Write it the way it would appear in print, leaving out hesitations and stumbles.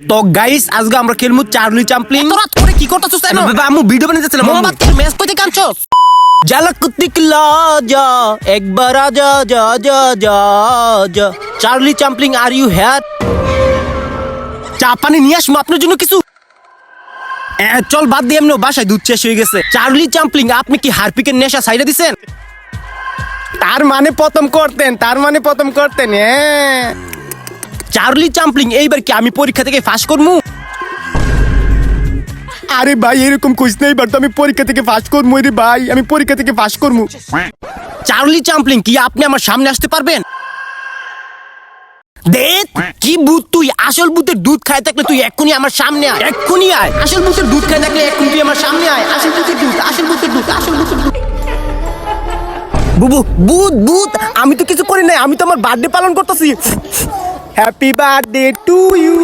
তো গাইস আজকে আমরা খেলবো চার্লি চ্যাপলিন। তোরা তোরে কি করতেছস এনো? বাবা আমি ভিডিও বানাইতেছিলাম। মোমবাতির ম্যাচ কইতে কাঁদছস? ঝলক দিখলা যা একবার আজা যা যা যা যা। Charlie Chaplin are you here? চা পানি নিয়ে আসবো আপনার জন্য কিছু? চল বাদ দিয়ে এমনি বাসায় দুধ শেষ হয়ে গেছে। চার্লি চ্যাপলিন আপনি কি হারপিকের নেশা ছাইড়া দিছেন? তার মানে প্রথম করতেন হ্যাঁ। চার্লি চ্যাপলিন এইবার কি আমি পরীক্ষা থেকে পাস করবো? আরে ভাই এরকম কইস না, এবার তো আমি পরীক্ষা থেকে পাস করবো রে ভাই, আমি পরীক্ষা থেকে পাস করবো। চার্লি চ্যাপলিন কি আপনি আমার সামনে আসতে পারবেন? দেখ কি ভূত তুই, আসল ভূতের দুধ খায় থাকলে তুই এক্ষুনি আমার সামনে আয়, এক্ষুনি আয়। আসল ভূতের দুধ খায় থাকলে এক্ষুনি তুই আমার সামনে আয়। আসল ভূতের দুধ, আসল ভূতের দুধ, আসল ভূতের দুধ। বুবু ভূত ভূত, আমি তো কিছু করি নাই, আমি তো আমার বার্থডে পালন করতেছি। Happy birthday to you.